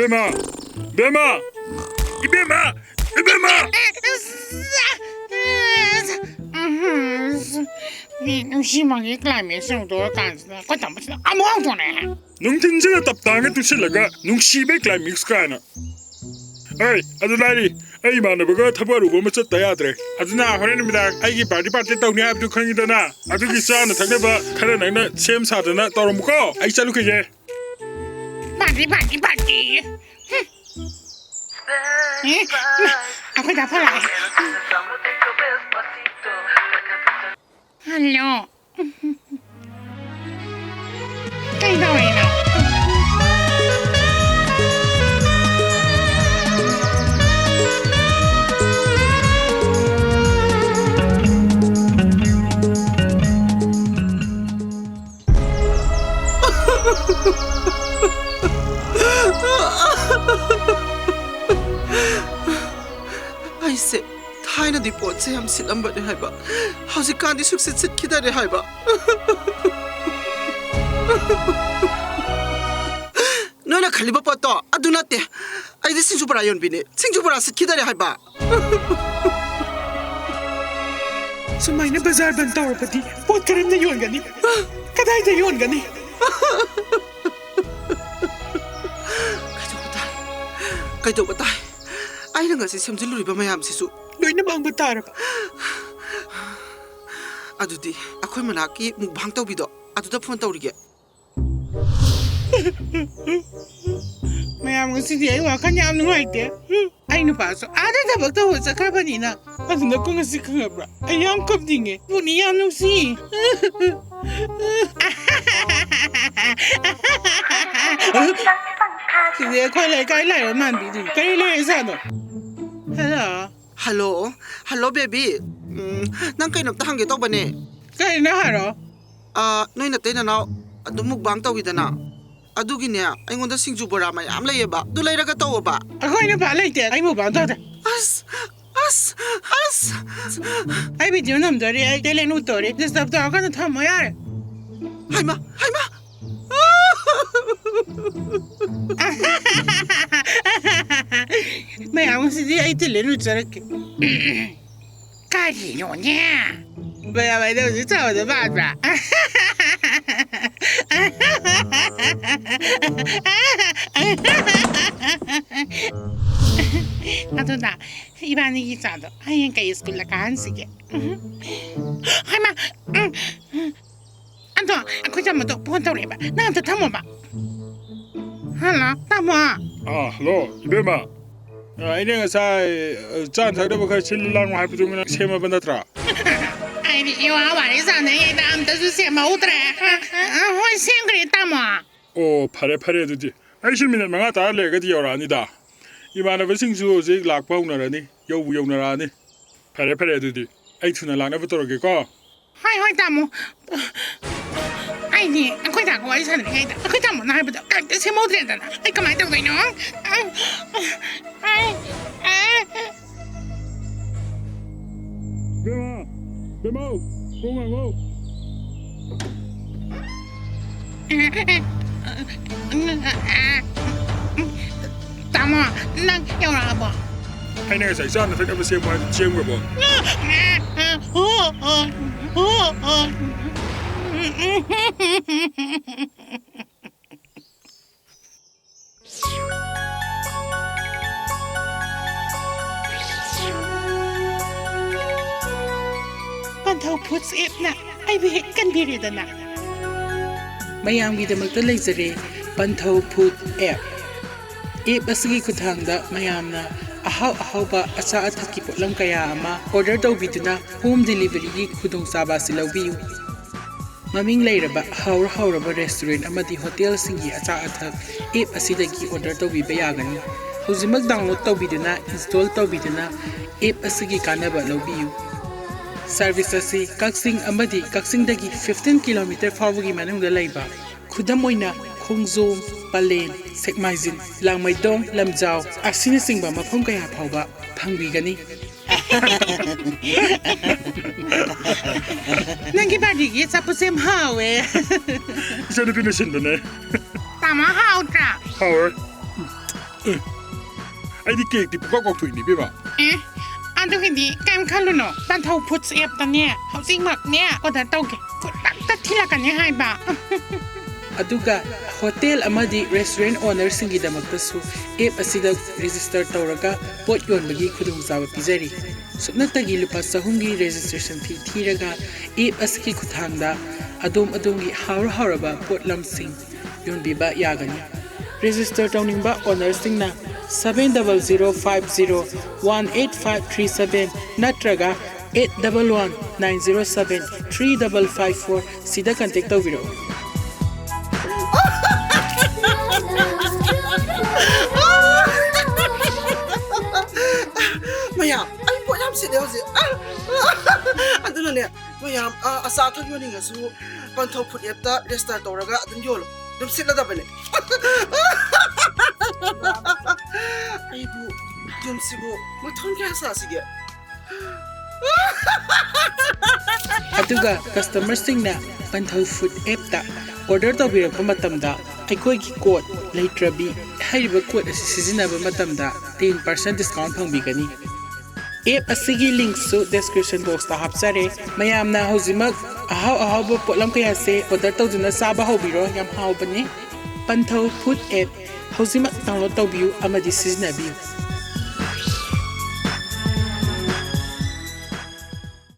Bema! Bema! Bema! Bema! Nung 심하게 클라이밍 생도가 간다. 그것도 무슨 아무것도 네. Nung tinsa taptanga tu silaga nung sibe climax kana. Ay, adunari. Ay manabaga thabaru ba machat tayadre. Aduna horen mida ay gi party tawni abdu khangidana. Adu gi sana thagnaba khara nangna sem sadana tawramuko. Ay chalu ke. Party. Ako dah pala. Hello. Kayo daw ina. 아이세 타이나 디포체 함신 남바네 할바 하지간디 숙세치 기다려 할바 너나 칼리바 빠또 아두나테 아이디 싱주브라 연비네 싱주브라 스 기다려 할바 Sumayna bazar bantaw pati. Pot karim na yun gani. Kaday na yun gani. Kaito batay. Ay na nga si Samjiluriba mayam sisu. Doy na ba ang batara pa? Adudi, ako'y manaki mugbang tawbido. Aduda phone tawrige. Mayam kasi di ay wakan niya ang nungayte. Ay napaso. Ada dapat tawa sa kapanina. Ano na kung asi ka nga bra? Ay ang kapdinge. Puni yan nung si. Sige ako ay man bidi. Kayo lang isa no. Hello baby. Nang kayo nagtahang gito ba ni? Kayo na haro? Noy natay na na. Adu mugbang tawida na. Adugi niya, ay ngonda singjubara mayam lay ba? Dulay raga tawa ba? Ako ay napalay te. Ay mo ba? As! Ay video namdori ay telenutori. Desktop to ako na tamo yar. Hayma! Mayam kasi di ay telenutori. Kali nyo niya. Baya ba daw si Chao de Barbara? Ato na, iba ni Gisado. Ayan kayo school lakahan, sige. Ay ma! Anto, ako siya mo to, punta rin ba? Nanto, tamo ba? Hala, tamo. Hello, Bema. Ay nga sa chan thagda ba ka chilang wa hapu tungna sema bandatra. Ay di iwa wari sa na ye dam ta su sema utre. Hoy sengri tamo. 오 파레파레도디 아이실미는 mga taale gadi yorani-da 이만한 싱수 지 lakpa unarani yobu yonarani 파레파레도디 ai thuna lakna butoroge ko Hoy tamo. Ay di, ako ta ko ay sa ni ay. Ako tamo na habu ta sema utre da na. Ay kamay ta ko no. Bema go Tamo, nang yora ba? Ay nga sa isa na thagda ba sema chemwe bo Panthou puts it na. Ay bihik kan birida na. mayamꯒꯤꯗꯃꯛꯇ ꯂꯩꯖꯔꯦ Panthou Food App. App asigi kuthangda mayamna ahau-ahauba acha-athakki potlam kaya ama order tawbiduna home delivery gi khudongchaba silawbiyu. Maming lairaba hauraba restaurant amadi hotel singi acha-athak app asidagi order tawbiba yagani. Huzimak download tawbiduna install tawbiduna app asigi kanaba lawbiyu. Service asi Kaksing amadi Kaksingdagi 15 km fawagi manungda laiba khudam oina Khongjom Palen Sekmaijin Langmaidong Lamjao asina singba mafam kaya phawba phangbigani Nangi badi gi sapusem hawe Isa na pinasin ba na? Tama hautra Hawe ꯑꯩꯗꯤ ꯀꯦꯛꯇꯤ ꯄꯨꯀꯥꯎ ꯀꯥꯎꯊꯣꯛꯏꯅꯤ ꯏꯕꯦꯝꯃ ꯑꯗꯨꯒꯤꯗꯤ ꯀꯩꯝ ꯈꯜꯂꯨꯅꯣ ꯄꯟꯊꯧ foods ꯑꯦꯞꯇꯅꯦ ꯍꯧꯖꯤꯛꯃꯛꯅꯦ order ꯇꯧꯒꯦ ꯈꯨꯗꯛꯇ ꯊꯤꯜꯂꯛꯀꯅꯤ ꯍꯥꯏꯕ ꯑꯗꯨꯒ hotel ꯑꯃꯗꯤ ꯔꯦꯁꯇꯨꯔꯦꯟꯠ ꯑꯣꯅꯔꯁꯤꯡꯒꯤꯗꯃꯛꯇꯁꯨ ꯑꯦꯞ ꯑꯁꯤꯗ ꯔꯦꯖꯤꯁꯇꯔ ꯇꯧꯔꯒ ꯄꯣꯠ ꯌꯣꯟꯕꯒꯤ ꯈꯨꯗꯣꯡꯆꯥꯕ ꯄꯤꯖꯔꯤ ꯁꯨꯞꯅꯇꯒꯤ ꯂꯨꯄꯥ 100ꯒꯤ ꯔꯦꯖꯤꯁꯇ꯭ꯔꯦꯁꯟ ꯐꯤ ꯊꯤꯔꯒ ꯑꯦꯞ ꯑꯁꯤꯒꯤ ꯈꯨꯠꯊꯥꯡꯗ ꯑꯗꯣꯝꯒꯤ ꯍꯥꯎꯔꯕ ꯄꯣꯠꯂꯝꯁꯤꯡ ꯌꯣꯟꯕꯤꯕ ꯌꯥꯒꯅꯤ ꯔꯦꯖꯤꯁꯇꯔ ꯇꯧꯅꯤꯡꯕ ꯑꯣꯅꯔꯁꯤꯡꯅ 705050185537 ꯅꯠꯇ꯭ꯔꯒ 8119073554 ꯁꯤꯗ ꯀꯟꯇꯦꯛ ꯇꯧꯕꯤꯔꯛꯎ mayam ay po yam si Deo si aduna ne mayam asa thak yoni nga su Panthou food app ta restart tawraga adum yolo dum sitla da bane ay bu dum sibo mathon kya sa sige ꯑꯗꯨꯒ ꯀꯁꯇꯃꯔꯁꯤꯡꯅ ꯄꯟꯊꯧ food ꯑꯦꯞꯇ order ꯇꯧꯕꯤꯔꯛꯄ ꯃꯇꯝꯗ ꯑꯩꯈꯣꯏꯒꯤ code ꯂꯩꯇ꯭ꯔꯕꯤ ꯍꯥꯏꯔꯤꯕ code ꯑꯁꯤ ꯁꯤꯖꯤꯟꯅꯕ ꯃꯇꯝꯗ 10% discount ꯐꯪꯕꯤꯒꯅꯤ ꯑꯦꯞ ꯑꯁꯤꯒꯤ ꯂꯤꯡꯛꯁꯨ ꯗꯦꯁꯀ꯭ꯔꯤꯞꯁꯟ ꯕꯣꯛꯁꯇ ꯍꯥꯞꯆꯔꯦ ꯃꯌꯥꯝꯅ ꯍꯧꯖꯤꯛꯃꯛ ꯑꯍꯥꯎꯕ ꯄꯣꯠꯂꯝ ꯀꯌꯥꯁꯦ ꯑꯣꯔꯗꯔ ꯇꯧꯗꯨꯅ ꯆꯥꯕ ꯍꯧꯕꯤꯔꯣ ꯌꯥꯝ ꯍꯥꯎꯕꯅꯤ ꯄꯟꯊꯧ ꯐꯨꯗ ꯑꯦꯞ ꯍꯧꯖꯤꯛꯃꯛ ꯗꯥꯎꯟꯂꯣꯗ ꯇꯧꯕꯤꯌꯨ ꯑꯃꯗꯤ ꯁꯤꯖꯤꯟꯅꯕꯤꯌꯨ